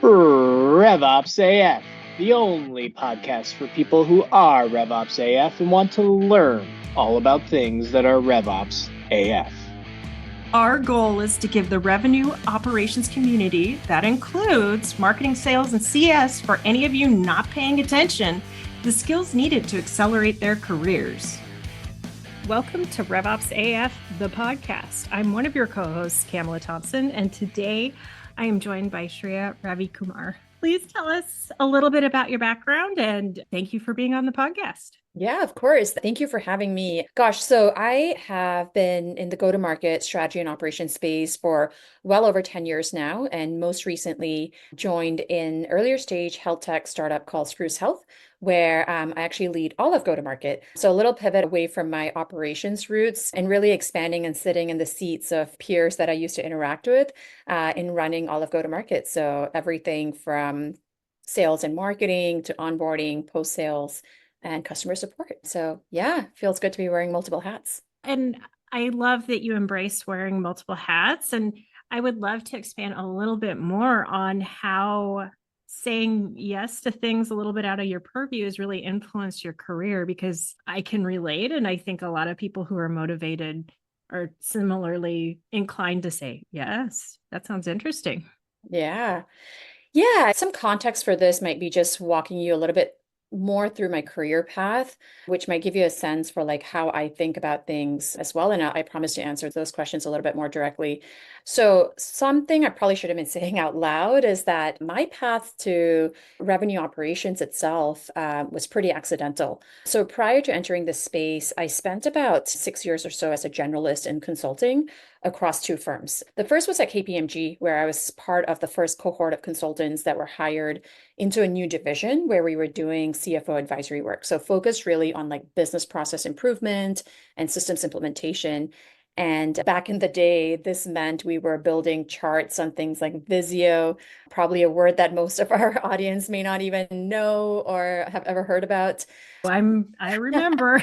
RevOpsAF, the only podcast for people who are RevOpsAF and want to learn all about things that are RevOps AF. Our goal is to give the revenue operations community, that includes marketing, sales, and CS, for any of you not paying attention, the skills needed to accelerate their careers. Welcome to RevOps AF, the podcast. I'm one of your co-hosts, Camela Thompson, and today I am joined by Shriya Ravikumar. Please tell us a little bit about your background and thank you for being on the podcast. Yeah, of course. Thank you for having me. Gosh, so I have been in the go-to-market strategy and operations space for well over 10 years now, and most recently joined an earlier stage health tech startup called Spruce Health, where I actually lead all of go-to-market. So a little pivot away from my operations roots and really expanding and sitting in the seats of peers that I used to interact with in running all of go-to-market. So everything from sales and marketing to onboarding, post-sales, and customer support. So yeah, feels good to be wearing multiple hats. And I love that you embrace wearing multiple hats. And I would love to expand a little bit more on how saying yes to things a little bit out of your purview has really influenced your career, because I can relate. And I think a lot of people who are motivated are similarly inclined to say, yes, that sounds interesting. Yeah. Yeah. Some context for this might be just walking you a little bit more through my career path, which might give you a sense for like how I think about things as well. And I promise to answer those questions a little bit more directly. So something I probably should have been saying out loud is that my path to revenue operations itself was pretty accidental. So prior to entering this space, I spent about 6 years or so as a generalist in consulting across two firms. The first was at KPMG, where I was part of the first cohort of consultants that were hired into a new division where we were doing CFO advisory work. So focused really on like business process improvement and systems implementation. And back in the day, this meant we were building charts on things like Visio, probably a word that most of our audience may not even know or have ever heard about. I remember.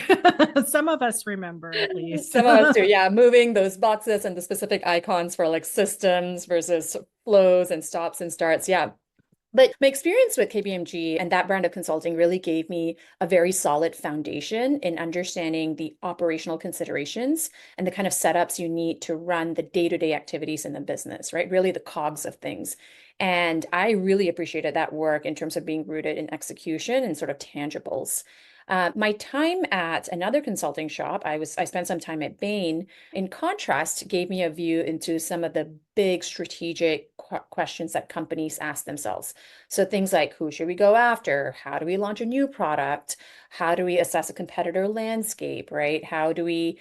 Some of us remember, at least. Some of us do, yeah, moving those boxes and the specific icons for like systems versus flows and stops and starts. Yeah. But my experience with KPMG and that brand of consulting really gave me a very solid foundation in understanding the operational considerations and the kind of setups you need to run the day-to-day activities in the business, right? Really the cogs of things. And I really appreciated that work in terms of being rooted in execution and sort of tangibles. My time at another consulting shop, I spent some time at Bain, in contrast, gave me a view into some of the big strategic questions that companies ask themselves. So things like, who should we go after? How do we launch a new product? How do we assess a competitor landscape, right? How do we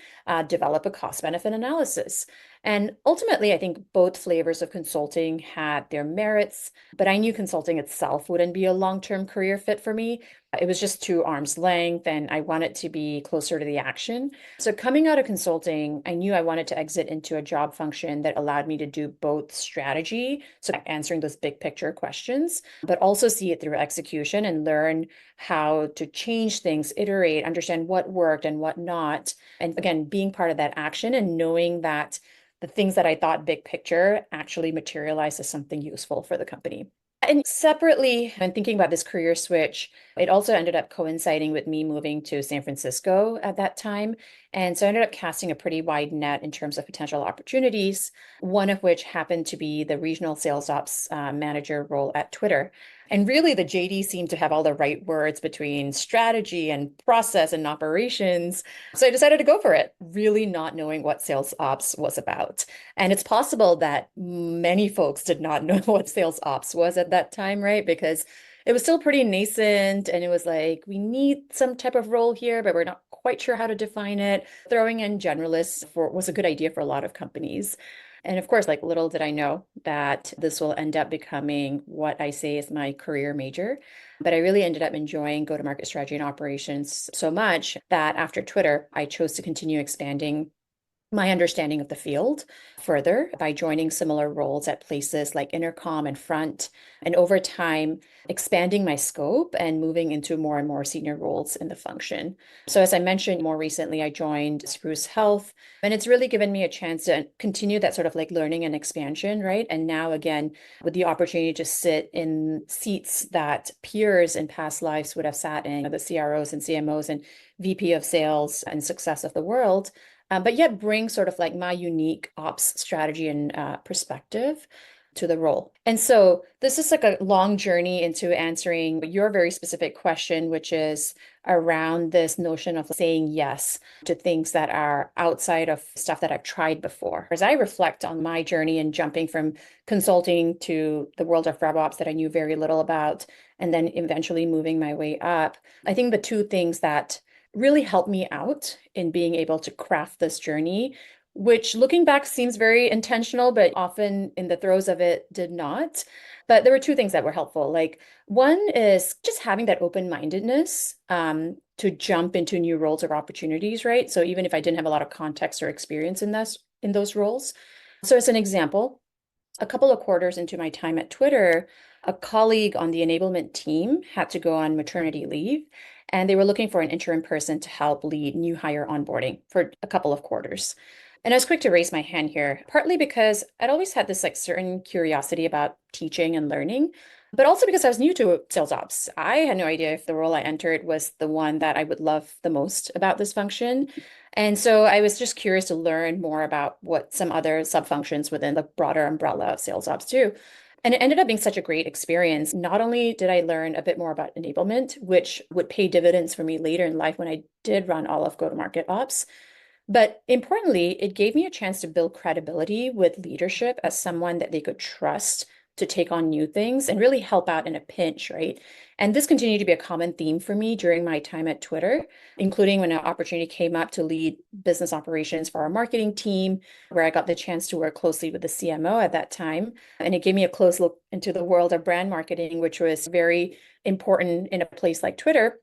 develop a cost benefit analysis? And ultimately, I think both flavors of consulting had their merits, but I knew consulting itself wouldn't be a long-term career fit for me. It was just too arm's length, and I wanted to be closer to the action. So coming out of consulting, I knew I wanted to exit into a job function that allowed me to do both strategy, so answering those big picture questions, but also see it through execution and learn how to change things, iterate, understand what worked and what not. And again, being part of that action and knowing that the things that I thought big picture actually materialize as something useful for the company. And separately, when thinking about this career switch, it also ended up coinciding with me moving to San Francisco at that time. And so I ended up casting a pretty wide net in terms of potential opportunities, one of which happened to be the regional sales ops manager role at Twitter. And really, the JD seemed to have all the right words between strategy and process and operations. So I decided to go for it, really not knowing what sales ops was about. And it's possible that many folks did not know what sales ops was at that time, right? Because it was still pretty nascent and it was like, we need some type of role here, but we're not quite sure how to define it. Throwing in generalists was a good idea for a lot of companies. And of course, like little did I know that this will end up becoming what I say is my career major. But I really ended up enjoying go-to-market strategy and operations so much that after Twitter, I chose to continue expanding my understanding of the field further by joining similar roles at places like Intercom and Front, and over time expanding my scope and moving into more and more senior roles in the function. So as I mentioned, more recently, I joined Spruce Health, and it's really given me a chance to continue that sort of like learning and expansion, right? And now again, with the opportunity to sit in seats that peers in past lives would have sat in, the CROs and CMOs and VP of sales and success of the world, but yet bring sort of like my unique ops strategy and perspective to the role. And so this is like a long journey into answering your very specific question, which is around this notion of saying yes to things that are outside of stuff that I've tried before. As I reflect on my journey and jumping from consulting to the world of RevOps that I knew very little about, and then eventually moving my way up, I think the two things that really helped me out in being able to craft this journey, which looking back seems very intentional, but often in the throes of it did not. But there were two things that were helpful. Like one is just having that open-mindedness to jump into new roles or opportunities, right? So even if I didn't have a lot of context or experience in those roles. So as an example, a couple of quarters into my time at Twitter, a colleague on the enablement team had to go on maternity leave, and they were looking for an interim person to help lead new hire onboarding for a couple of quarters. And I was quick to raise my hand here, partly because I'd always had this like certain curiosity about teaching and learning, but also because I was new to sales ops. I had no idea if the role I entered was the one that I would love the most about this function. And so I was just curious to learn more about what some other sub-functions within the broader umbrella of sales ops do. And it ended up being such a great experience. Not only did I learn a bit more about enablement, which would pay dividends for me later in life when I did run all of go-to-market ops, but importantly, it gave me a chance to build credibility with leadership as someone that they could trust to take on new things and really help out in a pinch, right? And this continued to be a common theme for me during my time at Twitter, including when an opportunity came up to lead business operations for our marketing team, where I got the chance to work closely with the CMO at that time. And it gave me a close look into the world of brand marketing, which was very important in a place like Twitter,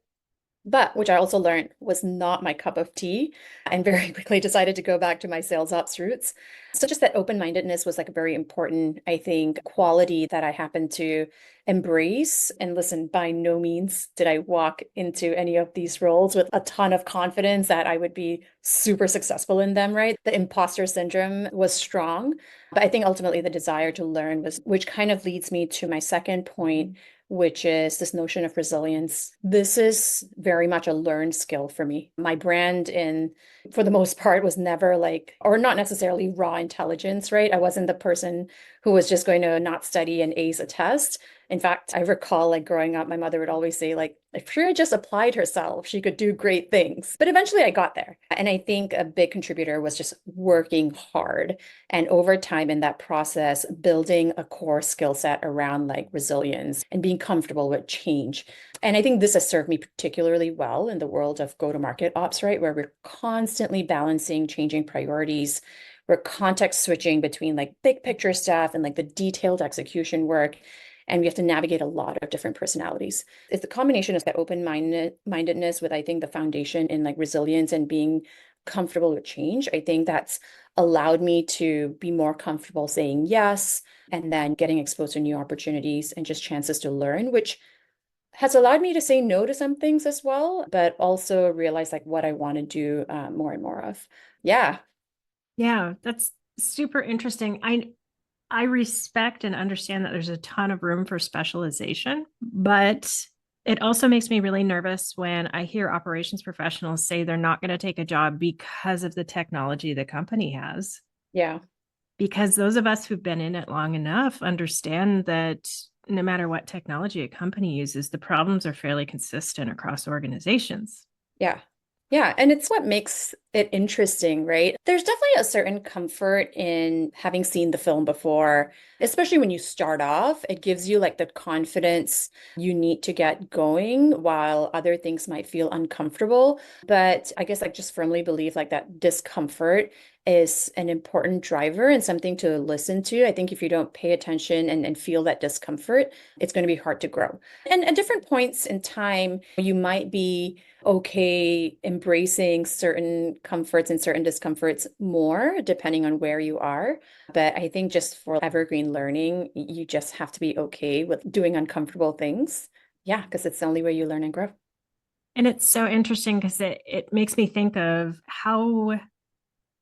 but which I also learned was not my cup of tea, and very quickly decided to go back to my sales ops roots. So just that open-mindedness was like a very important, I think, quality that I happened to embrace. And listen, by no means did I walk into any of these roles with a ton of confidence that I would be super successful in them, right? The imposter syndrome was strong, but I think ultimately the desire to learn was, which kind of leads me to my second point, which is this notion of resilience. This is very much a learned skill for me. My brand for the most part, was never like, or not necessarily raw intelligence, right? I wasn't the person who was just going to not study and ace a test. In fact, I recall like growing up, my mother would always say, like, if Shriya just applied herself, she could do great things. But eventually I got there. And I think a big contributor was just working hard. And over time in that process, building a core skill set around like resilience and being comfortable with change. And I think this has served me particularly well in the world of go-to-market ops, right? Where we're constantly balancing changing priorities. We're context switching between like big picture stuff and like the detailed execution work. And we have to navigate a lot of different personalities. It's the combination of that open-mindedness with, I think, the foundation in like resilience and being comfortable with change. I think that's allowed me to be more comfortable saying yes, and then getting exposed to new opportunities and just chances to learn, which has allowed me to say no to some things as well, but also realize like what I want to do more and more of. Yeah. Yeah, that's super interesting. I respect and understand that there's a ton of room for specialization, but it also makes me really nervous when I hear operations professionals say they're not going to take a job because of the technology the company has. Yeah. Because those of us who've been in it long enough understand that no matter what technology a company uses, the problems are fairly consistent across organizations. Yeah. Yeah. And it's what makes it interesting, right? There's definitely a certain comfort in having seen the film before, especially when you start off. It gives you like the confidence you need to get going while other things might feel uncomfortable. But I guess I just firmly believe like that discomfort is an important driver and something to listen to. I think if you don't pay attention and feel that discomfort, it's going to be hard to grow. And at different points in time, you might be okay embracing certain comforts and certain discomforts more, depending on where you are. But I think just for evergreen learning, you just have to be okay with doing uncomfortable things. Yeah, because it's the only way you learn and grow. And it's so interesting because it makes me think of how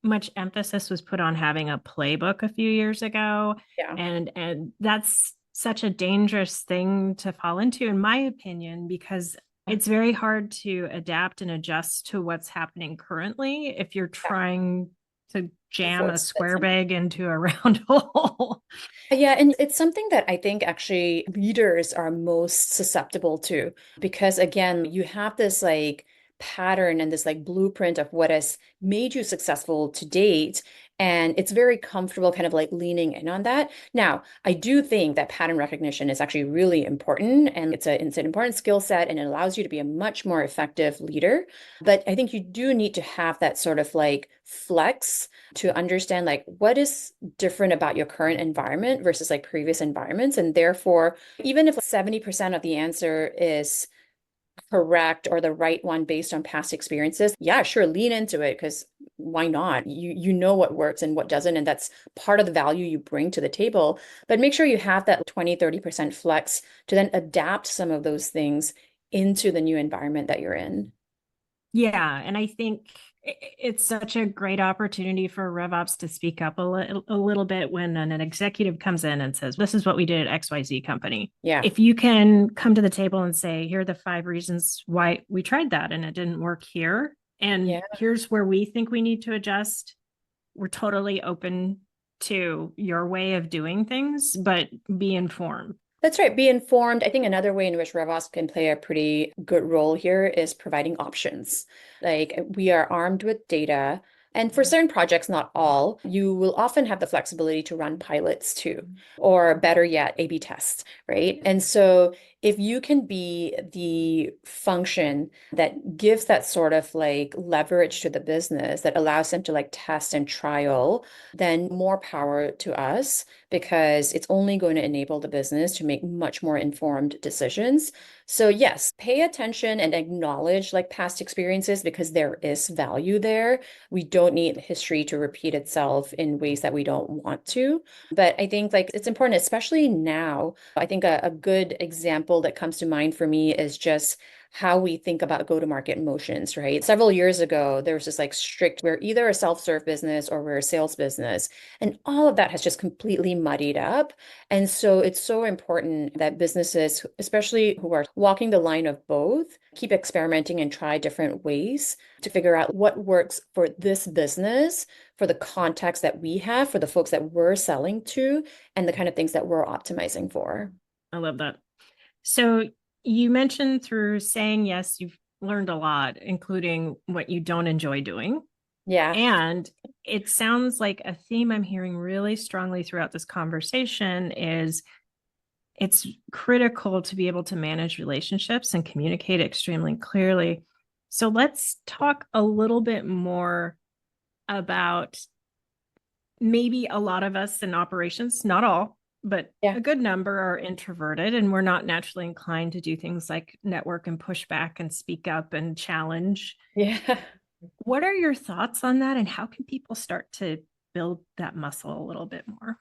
much emphasis was put on having a playbook a few years ago. Yeah. And that's such a dangerous thing to fall into, in my opinion, because it's very hard to adapt and adjust to what's happening currently if you're trying to jam a square peg into a round hole. Yeah, and it's something that I think actually leaders are most susceptible to because again, you have this like pattern and this like blueprint of what has made you successful to date. And it's very comfortable kind of like leaning in on that. Now, I do think that pattern recognition is actually really important and it's an important skill set and it allows you to be a much more effective leader. But I think you do need to have that sort of like flex to understand like what is different about your current environment versus like previous environments. And therefore, even if 70% of the answer is correct or the right one based on past experiences, yeah, sure, lean into it because why not? You know what works and what doesn't, and that's part of the value you bring to the table. But make sure you have that 20-30% flex to then adapt some of those things into the new environment that you're in. Yeah, and I think it's such a great opportunity for RevOps to speak up a little bit when an executive comes in and says, "This is what we did at XYZ company." Yeah. If you can come to the table and say, "Here are the 5 reasons why we tried that and it didn't work here, and here's where we think we need to adjust," we're totally open to your way of doing things, but be informed. That's right. Be informed. I think another way in which RevOps can play a pretty good role here is providing options. Like we are armed with data. And for certain projects, not all, you will often have the flexibility to run pilots too, or better yet, A/B tests, right? And so if you can be the function that gives that sort of like leverage to the business that allows them to like test and trial, then more power to us because it's only going to enable the business to make much more informed decisions. So yes, pay attention and acknowledge like past experiences because there is value there. We don't need history to repeat itself in ways that we don't want to. But I think like it's important, especially now. I think a good example that comes to mind for me is just how we think about go-to-market motions, right? Several years ago, there was this like strict, we're either a self-serve business or we're a sales business. And all of that has just completely muddied up. And so it's so important that businesses, especially who are walking the line of both, keep experimenting and try different ways to figure out what works for this business, for the context that we have, for the folks that we're selling to, and the kind of things that we're optimizing for. I love that. So you mentioned through saying yes, you've learned a lot, including what you don't enjoy doing. Yeah. And it sounds like a theme I'm hearing really strongly throughout this conversation is it's critical to be able to manage relationships and communicate extremely clearly. So let's talk a little bit more about maybe a lot of us in operations, not all, but a good number are introverted and we're not naturally inclined to do things like network and push back and speak up and challenge. Yeah. What are your thoughts on that and how can people start to build that muscle a little bit more?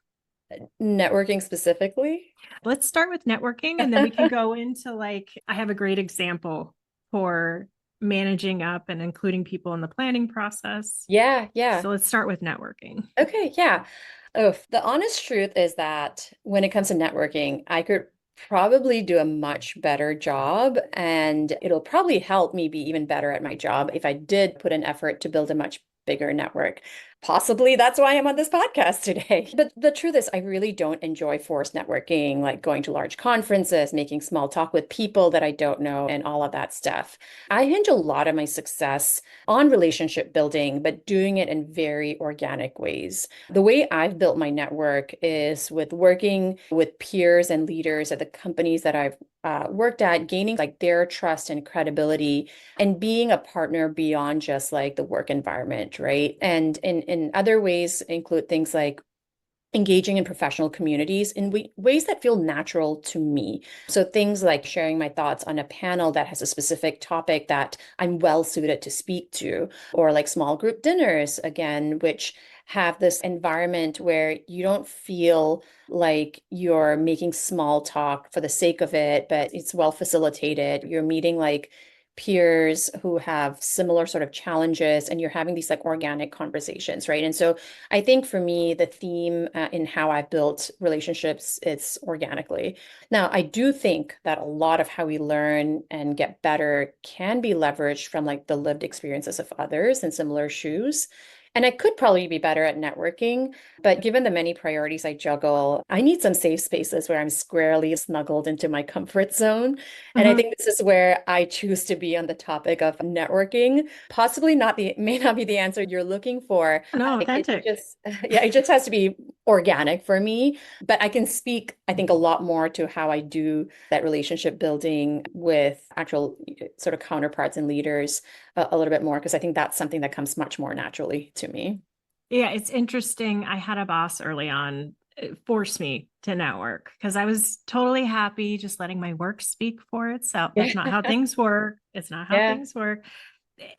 Networking specifically? Let's start with networking and then we can go into like, I have a great example for managing up and including people in the planning process. Yeah. So let's start with networking. Okay, yeah. Oh, the honest truth is that when it comes to networking, I could probably do a much better job, and it'll probably help me be even better at my job if I did put an effort to build a much bigger network. Possibly that's why I'm on this podcast today. But the truth is, I really don't enjoy forced networking, like going to large conferences, making small talk with people that I don't know, and all of that stuff. I hinge a lot of my success on relationship building, but doing it in very organic ways. The way I've built my network is with working with peers and leaders at the companies that I've worked at, gaining like their trust and credibility and being a partner beyond just like the work environment, right? And in in other ways include things like engaging in professional communities in ways that feel natural to me. So things like sharing my thoughts on a panel that has a specific topic that I'm well suited to speak to, or like small group dinners, again, which have this environment where you don't feel like you're making small talk for the sake of it, but it's well facilitated. You're meeting like peers who have similar sort of challenges, and you're having these like organic conversations, right? And so I think for me, the theme in how I've built relationships, it's organically. Now, I do think that a lot of how we learn and get better can be leveraged from like the lived experiences of others in similar shoes. And I could probably be better at networking, but given the many priorities I juggle, I need some safe spaces where I'm squarely snuggled into my comfort zone. And I Mhm. think this is where I choose to be on the topic of networking. Possibly not the, may not be the answer you're looking for. No, Like it authentic. just, yeah, it just has to be organic for me. But I can speak, I think, a lot more to how I do that relationship building with actual sort of counterparts and leaders a little bit more, because I think that's something that comes much more naturally to me. Yeah, it's interesting. I had a boss early on force me to network because I was totally happy just letting my work speak for itself. That's not how things work. It's not how Yeah. things work.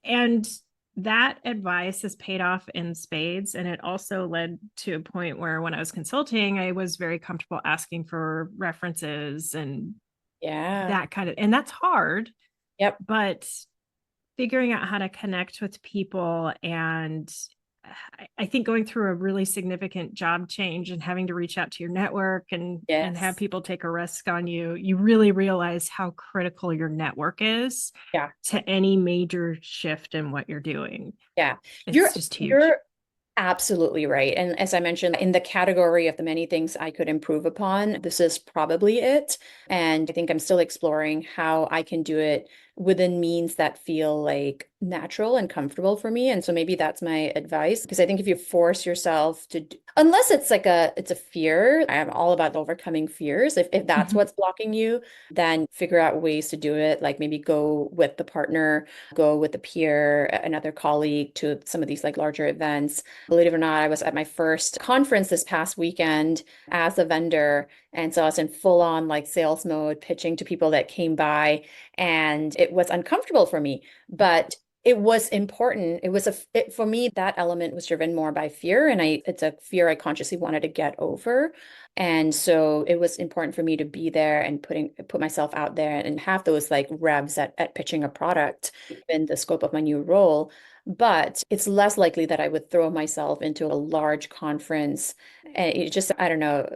And that advice has paid off in spades. And it also led to a point where when I was consulting, I was very comfortable asking for references and Yeah. that kind of, and that's hard, Yep. but figuring out how to connect with people. And I think going through a really significant job change and having to reach out to your network and have Yes. people take a risk on you, you really realize how critical your network is Yeah. to any major shift in what you're doing. Yeah. It's just huge. You're absolutely right. And as I mentioned, in the category of the many things I could improve upon, this is probably it. And I think I'm still exploring how I can do it within means that feel like natural and comfortable for me. And so maybe that's my advice, because I think if you force yourself to, unless it's like it's a fear, I'm all about overcoming fears. If that's Mhm. what's blocking you, then figure out ways to do it. Like maybe go with the partner, go with a peer, another colleague to some of these like larger events. Believe it or not, I was at my first conference this past weekend as a vendor. And so I was in full on like sales mode, pitching to people that came by, and it was uncomfortable for me, but it was important. It was for me, that element was driven more by fear. And it's a fear I consciously wanted to get over. And so it was important for me to be there and put myself out there and have those like revs at pitching a product in the scope of my new role. But it's less likely that I would throw myself into a large conference. And it just, I don't know,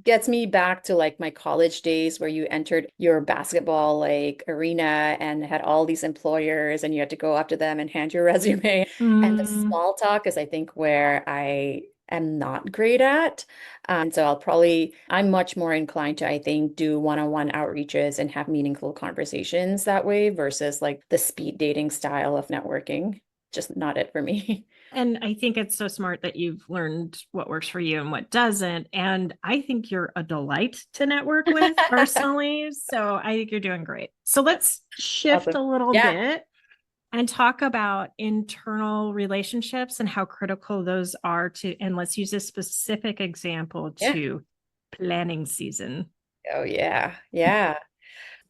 gets me back to like my college days where you entered your basketball like arena and had all these employers and you had to go up to them and hand your resume. And the Mm, small talk is, I think, where I am not great at. So I'm much more inclined to, I think, do one-on-one outreaches and have meaningful conversations that way versus like the speed dating style of networking. Just not it for me. and I think it's so smart that you've learned what works for you and what doesn't. And I think you're a delight to network with personally. So I think you're doing great. So let's shift Awesome. a little Yeah. bit and talk about internal relationships and how critical those are to, and let's use a specific example Yeah. to planning season. Oh, yeah. Yeah.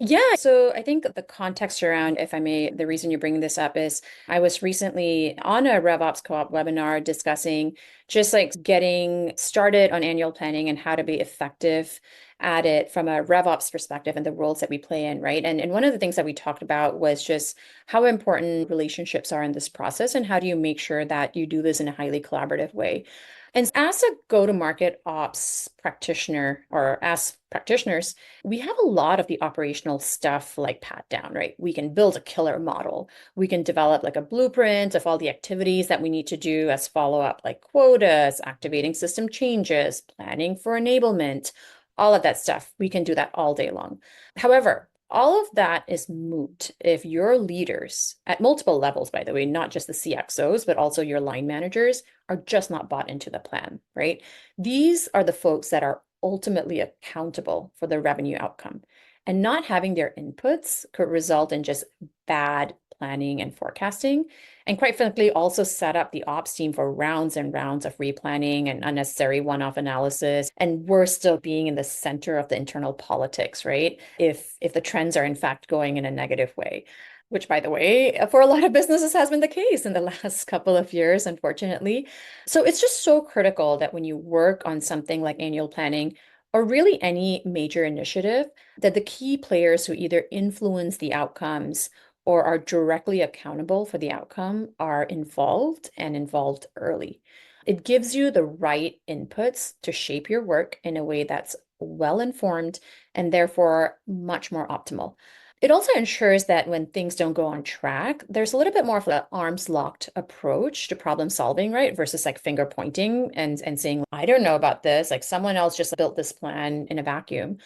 Yeah, so I think the context around, if I may, the reason you're bringing this up is I was recently on a RevOps co-op webinar discussing just like getting started on annual planning and how to be effective at it from a RevOps perspective and the roles that we play in, right? And one of the things that we talked about was just how important relationships are in this process and how do you make sure that you do this in a highly collaborative way. And as a go-to-market ops practitioner, or as practitioners, we have a lot of the operational stuff like pat down, right? We can build a killer model. We can develop like a blueprint of all the activities that we need to do as follow-up, like quotas, activating system changes, planning for enablement, all of that stuff. We can do that all day long. However, all of that is moot if your leaders at multiple levels, by the way, not just the CXOs, but also your line managers, are just not bought into the plan, right? These are the folks that are ultimately accountable for the revenue outcome. And not having their inputs could result in just bad planning and forecasting. And quite frankly, also set up the ops team for rounds and rounds of replanning and unnecessary one-off analysis. And we're still being in the center of the internal politics, right? If the trends are in fact going in a negative way, which, by the way, for a lot of businesses has been the case in the last couple of years, unfortunately. So it's just so critical that when you work on something like annual planning or really any major initiative, that the key players who either influence the outcomes or are directly accountable for the outcome are involved and involved early. It gives you the right inputs to shape your work in a way that's well informed and therefore much more optimal. It also ensures that when things don't go on track, there's a little bit more of an arm's locked approach to problem solving, right? Versus like finger pointing and saying, I don't know about this. Like someone else just built this plan in a vacuum.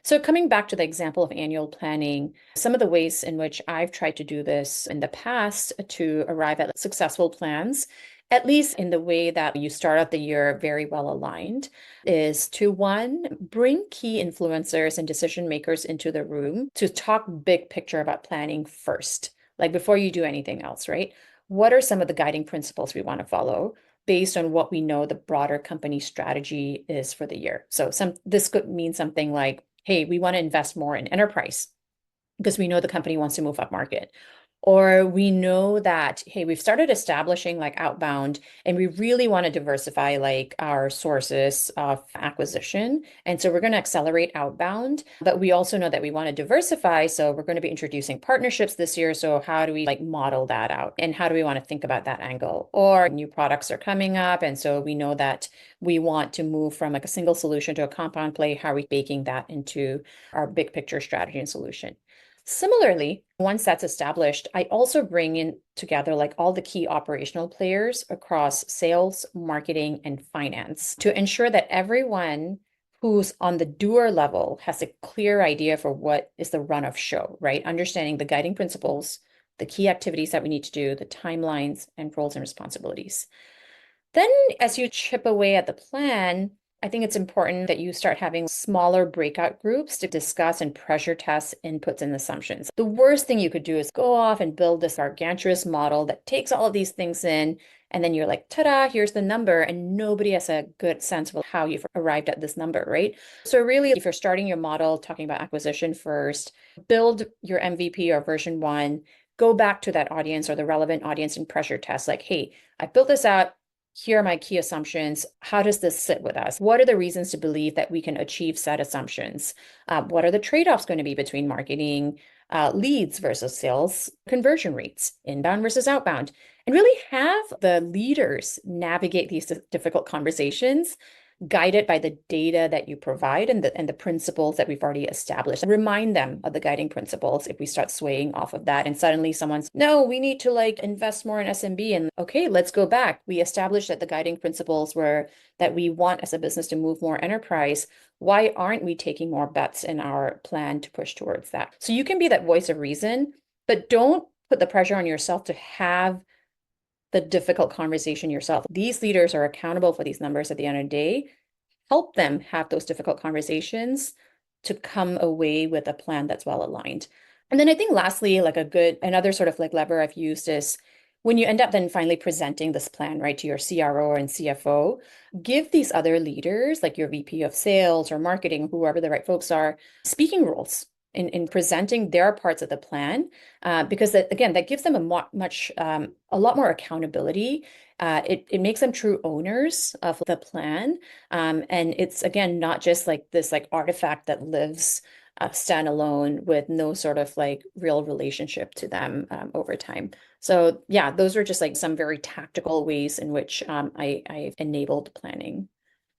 So coming back to the example of annual planning, some of the ways in which I've tried to do this in the past to arrive at successful plans, at least in the way that you start out the year very well aligned, is to one, bring key influencers and decision makers into the room to talk big picture about planning first, like before you do anything else, right? What are some of the guiding principles we want to follow based on what we know the broader company strategy is for the year? So this could mean something like, hey, we want to invest more in enterprise because we know the company wants to move up market. Or we know that, hey, we've started establishing like outbound and we really want to diversify like our sources of acquisition. And so we're going to accelerate outbound, but we also know that we want to diversify. So we're going to be introducing partnerships this year. So how do we like model that out? And how do we want to think about that angle? Or new products are coming up. And so we know that we want to move from like a single solution to a compound play. How are we baking that into our big picture strategy and solution? Similarly, once that's established, I also bring in together like all the key operational players across sales, marketing, and finance to ensure that everyone who's on the doer level has a clear idea for what is the run of show, right? Understanding the guiding principles, the key activities that we need to do, the timelines, and roles and responsibilities. Then, as you chip away at the plan, I think it's important that you start having smaller breakout groups to discuss and pressure test inputs and assumptions. The worst thing you could do is go off and build this gargantuous model that takes all of these things in, and then you're like, ta-da, here's the number, and nobody has a good sense of how you've arrived at this number, right? So really, if you're starting your model, talking about acquisition first, build your MVP or version 1, go back to that audience or the relevant audience and pressure test, like, hey, I built this out. Here are my key assumptions. How does this sit with us? What are the reasons to believe that we can achieve said assumptions? What are the trade-offs going to be between marketing leads versus sales conversion rates, inbound versus outbound? And really have the leaders navigate these difficult conversations, guided by the data that you provide and the principles that we've already established. Remind them of the guiding principles if we start swaying off of that and suddenly someone's, no, we need to like invest more in SMB. And okay, let's go back. We established that the guiding principles were that we want as a business to move more enterprise. Why aren't we taking more bets in our plan to push towards that? So you can be that voice of reason, but don't put the pressure on yourself to have the difficult conversation yourself. These leaders are accountable for these numbers at the end of the day. Help them have those difficult conversations to come away with a plan that's well aligned. And then I think lastly, like another sort of like lever I've used is when you end up then finally presenting this plan, right, to your CRO and CFO, give these other leaders, like your VP of sales or marketing, whoever the right folks are, speaking roles in presenting their parts of the plan, because that, again, that gives them a lot more accountability. It makes them true owners of the plan, and it's again not just like this like artifact that lives standalone with no sort of like real relationship to them over time. So yeah, those are just like some very tactical ways in which I've enabled planning.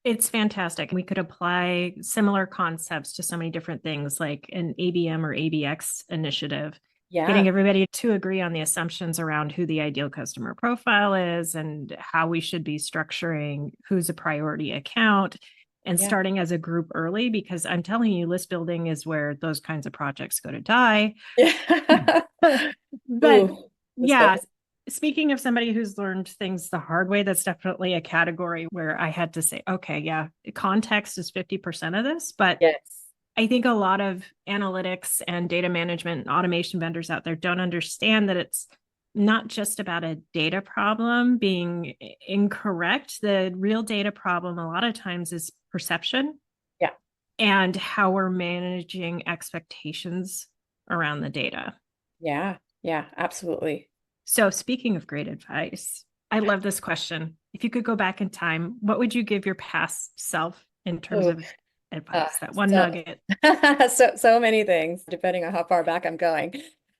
It's fantastic. We could apply similar concepts to so many different things like an ABM or ABX initiative, getting everybody to agree on the assumptions around who the ideal customer profile is and how we should be structuring who's a priority account and starting as a group early, because I'm telling you, list building is where those kinds of projects go to die. Yeah. But yeah, speaking of somebody who's learned things the hard way, that's definitely a category where I had to say, okay, yeah, context is 50% of this, but yes, I think a lot of analytics and data management and automation vendors out there don't understand that it's not just about a data problem being incorrect. The real data problem a lot of times is perception. Yeah. And how we're managing expectations around the data. Yeah. Yeah, absolutely. So speaking of great advice, I love this question. If you could go back in time, what would you give your past self in terms of advice? That one nugget. So many things, depending on how far back I'm going.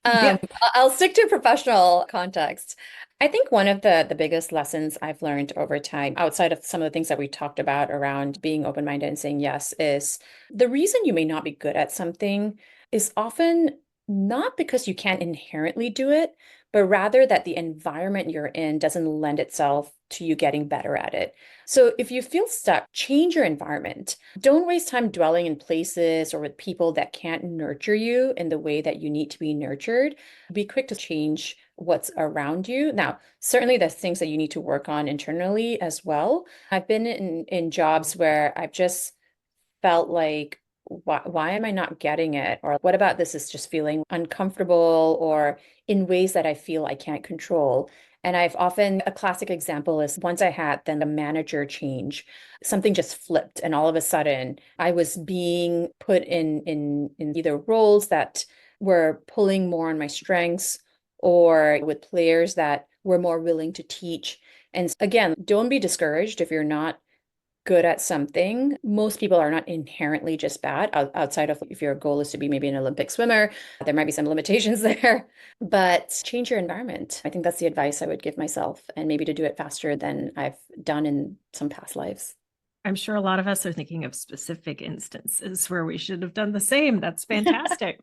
Yeah. I'll stick to professional context. I think one of the biggest lessons I've learned over time, outside of some of the things that we talked about around being open-minded and saying yes, is the reason you may not be good at something is often not because you can't inherently do it, but rather that the environment you're in doesn't lend itself to you getting better at it. So if you feel stuck, change your environment. Don't waste time dwelling in places or with people that can't nurture you in the way that you need to be nurtured. Be quick to change what's around you. Now, certainly there's things that you need to work on internally as well. I've been in jobs where I've just felt like, why am I not getting it? Or what about this is just feeling uncomfortable or in ways that I feel I can't control. And I've often, a classic example is once I had then the manager change, something just flipped. And all of a sudden I was being put in either roles that were pulling more on my strengths or with players that were more willing to teach. And again, don't be discouraged if you're not good at something. Most people are not inherently just bad outside of if your goal is to be maybe an Olympic swimmer, there might be some limitations there, but change your environment. I think that's the advice I would give myself, and maybe to do it faster than I've done in some past lives. I'm sure a lot of us are thinking of specific instances where we should have done the same. That's fantastic.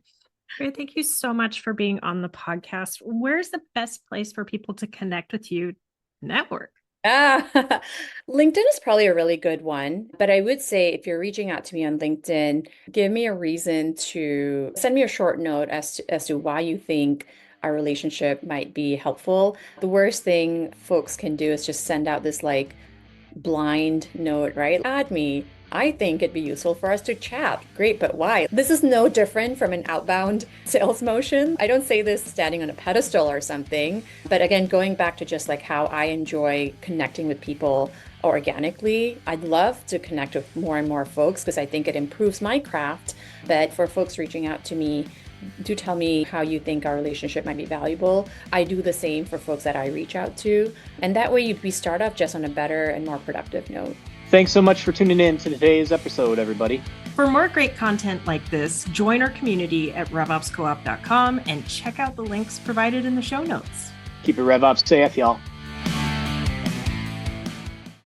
Great. Thank you so much for being on the podcast. Where's the best place for people to connect with you, network? LinkedIn is probably a really good one, but I would say if you're reaching out to me on LinkedIn, give me a reason to send me a short note as to why you think our relationship might be helpful. The worst thing folks can do is just send out this like blind note, right? Add me. I think it'd be useful for us to chat. Great, but why? This is no different from an outbound sales motion. I don't say this standing on a pedestal or something, but again, going back to just like how I enjoy connecting with people organically, I'd love to connect with more and more folks because I think it improves my craft. But for folks reaching out to me, do tell me how you think our relationship might be valuable. I do the same for folks that I reach out to. And that way we start off just on a better and more productive note. Thanks so much for tuning in to today's episode, everybody. For more great content like this, join our community at RevOpsCoop.com and check out the links provided in the show notes. Keep it RevOpsAF, y'all.